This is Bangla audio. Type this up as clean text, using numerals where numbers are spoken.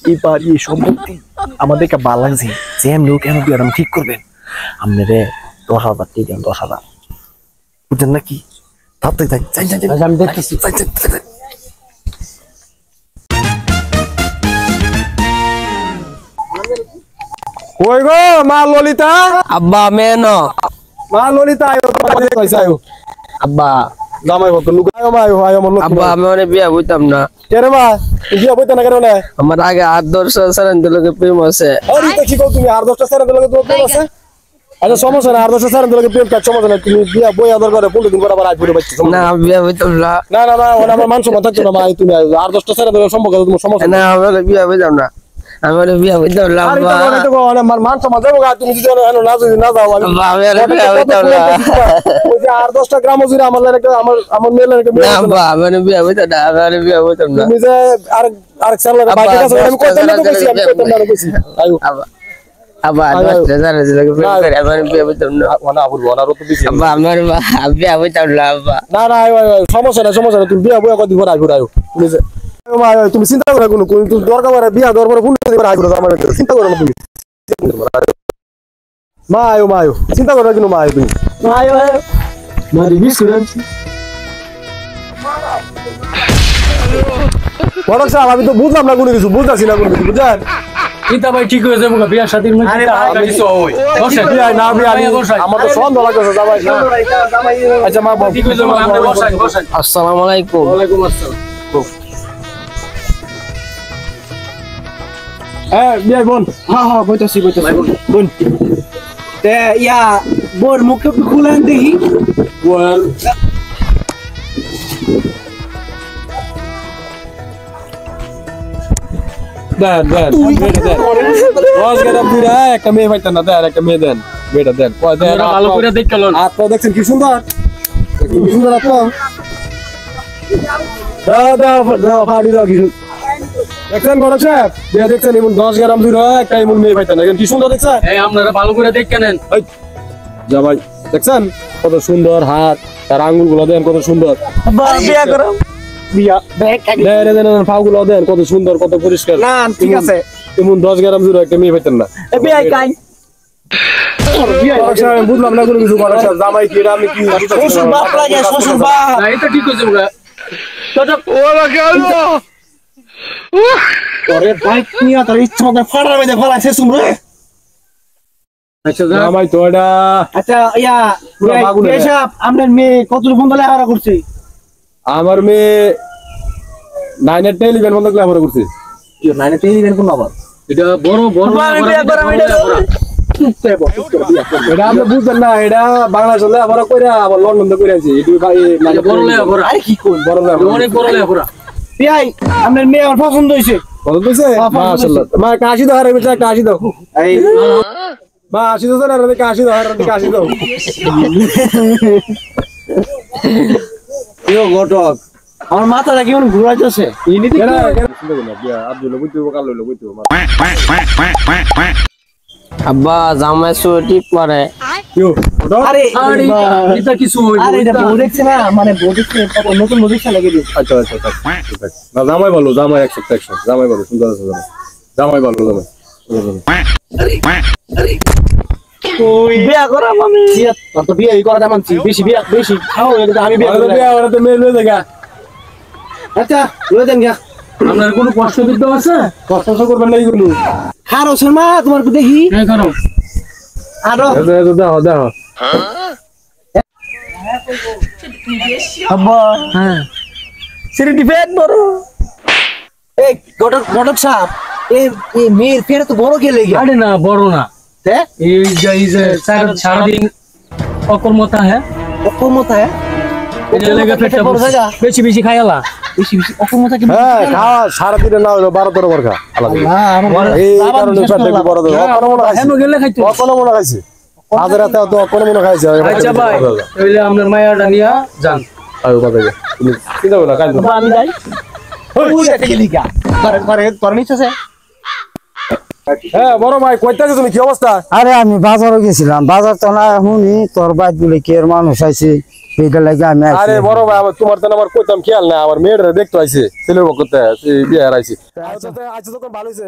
এবার এই সম্পত্তি আমাদেরকে ভালো লাগছে যে এমনি কেন বিয়ার ঠিক করবেন আপনারে 10,000 দিয়ে দেন 10,000 বুঝছেন নাকি তাড়াতাড়ি যাই আমি দেখতেছি কই গো মা ললিতা আব্বা মেনো মা ললিতা আয়ো কইছে আয়ো আব্বা জামাই কত লুক আয়ো মা আয়ো মন আব্বা আমি মানে বিয়া হইতাম না কেরে মা বিয়া হইতা না কেন না আমার আগে 8-10 সারান দিলকে প্রেম আছে আরে তো কি কও তুমি 8-10টা সারান দিলকে তো প্রেম আছে আচ্ছা সমস্যা না 8-10টা সারান দিলকে প্রেম কাজ সমস্যা না তুমি বিয়া বই আদর করে 15 দিন পর আবার আজ পড়ে বাচ্চা না বিয়া হইতাম না না না না ওনা আমার মান সম্মান থাকতো না মা তুমি 8-10টা সারান দিলকে সম্পর্ক তোমার সমস্যা না আমি বিয়া হইতাম না আমি বিয়া হইতাম না আরে তো আমার মান সম্মান দেবো তুমি যদি না যদি না যাও আমি বিয়া হইতাম না ওই যে 8-10টা গ্রাম জুড়ে আমার মেয়ের একটা না আব্বা আমি বিয়া হইতাম না আমি বিয়া হইতাম না তুমি যে আরেক সালের বাইরে কাছে আমি কইতাম না কইছি আমি কইতাম না কইছি আয়ো আব্বা 10টা সারান দিলকে প্রেম করে আমি বিয়া হইতাম না ওনা আবুর ওনারও তো বেশি আব্বা আমার বিয়া হইতাম না আব্বা না না সমস্যা না তুমি বিয়া বয়া কদি ভরা ঘুরাও তুমি যে তুমি চিন্তা করো কোনো তুমি দরকার পড়ে বিয়া দরকার ফোন করে আই ঘুরা আমার চিন্তা করো না তুমি মা আয়ো চিন্তা করো কিন্তু মা আয়ো তুমি মা আয়ো মারি বিশ করে বড় সাহেব আমি তো বুঝলাম না কোনো কিছু বুঝতাছি না কোনো কিছু বুঝছেন চিন্তা ভাই ঠিক হয়ে যাবো বিয়ার সাথে আমার তো সন্দেহ লাগতেছে জামাই আচ্ছা মা ঠিক হয়ে যাবো আসসালামু আলাইকুম ওয়ালাইকুম আসসালাম বিয়াই বোন হ্যাঁ বইতাছি বোন তে ইয়া বোর মুখ খুলেন দেখি বোন দেন একটা মেয়ে পাইতেন না দেন একটা মেয়ে দেন মেয়েটা দেন ভালো করে দেখ কেন আপনি দেখছেন কি সুন্দর দেখছেন বড় সাহেব দেখছেন এমন 10 গ্রাম দূর একটা এমন মেয়ে পাইতেন কি সুন্দর দেখছেন আপনারা ভালো করে দেখ কেন জামাই দেখছেন কত সুন্দর হাত তার আঙ্গুল গুলো দেন কত সুন্দর বিয়া করো বিয়া দেন পাগুলো দেন কত সুন্দর কত পরিষ্কার না ঠিক আছে এমন 10 গ্রাম দূর একটা মেয়ে পাইতেন না বিয়া কাই বুঝলাম না কোনো কিছু জামাই কি আমি কি শ্বশুর বাপ লাগে শ্বশুর বাপ এটা ঠিক হয়ে যাবো তোরে বাইক নিয়ে তোর ইচ্ছা মতো ফাড়ার মধ্যে ফেলাইছে শুনরে জামাই তো এটা আচ্ছা ইয়া সাহেব আপনার মেয়ে কত ফোন দিলে হারা করছে আমার মেয়ে 9 এর 11 বন্ধ লেখাপড়া করছে কি 9 এর 11 কোন আবার এটা বড় এটা আপনি বুঝছেন না এটা বাংলাদেশে লেখাপড়া করে আবার লন্ডন করে আছে বড় লেখাপড়া আরে কি কোন বড় লেখাপড়া অনেক বড় লেখাপড়া বিয়াই আপনার মেয়ে আমার পছন্দ হইছে বলো কইছে মাশাআল্লাহ মা কাশি দাও আরে বেটা কাশি দাও এই মা কাশি দাও না রে কাশি দাও আরে কাশি দাও ইও ঘটক আমার মাথাটা কেমন ঘুরাইতেছে ইনি তো আব্দুল বুঝতে কাল লইলো বুঝতে আব্বা জামাই সুটি পরে আরে এটা কিছু আরে এটা বউ দেখছে না মানে বউ দেখছে নতুন বউ দেখছে লাগিয়ে দিচ্ছে আচ্ছা না জামাই বলো জামাই 100 জামাই বলো সুন্দর আছে জামাই বলো জামাই তুই বিয়া করা মামি তোর তো বিয়া করা দাম আনছি বেশি খাও এটা আমি বিয়া করব বিয়া ওরা তো মেয়ে লয়ে দেখা আচ্ছা লয়ে দেন গা আপনার কোনো কষ্ট বিদ্য আছে কষ্ট করবেন না এইগুলো হারো শর্মা তোমার তো দেখি এই করো আরো দেখো আব্বা হ্যাঁ সিরিটি ফেট বড় এই গটক সাহেব এই মেয়ের ফের তো বড় কে লেগে আরে না বড় না হ্যাঁ এই যে সারাদিন অকর্মতা হ্যাঁ অকমতা হ্যাঁ বেশি খাইলা বেশি অকমতা কি হ্যাঁ খাওয়া সারা দিনে না হলো 12-13 বার খা এই কারণে পেটে বড় ধরে হেন গেলে খাইতো অকল মনে খাইছে আজ রাতে তো অকল মনে খাইছে আচ্ছা ভাই তাহলে আপনার মায়াটা নিয়া যান আয়ো কথা তুমি চিন্তা করো না কাল আমি যাই ওই এটা গেলি গা তোর নিচে আছে হ্যাঁ বড় ভাই কইতাছো তুমি কি অবস্থা আরে আমি বাজারে গেছিলাম বাজার তো না শুনি তোর বাইক বলে কি এর মানুষ আইছে এইটা লাগে আমি আরে বড় ভাই আমার তোমার তো আমার কইতাম খেয়াল না আমার মেয়েটা দেখতে আইছে ছেলের পক্ষতে বিয়ে হারাইছি আচ্ছা তো ভালো হয়েছে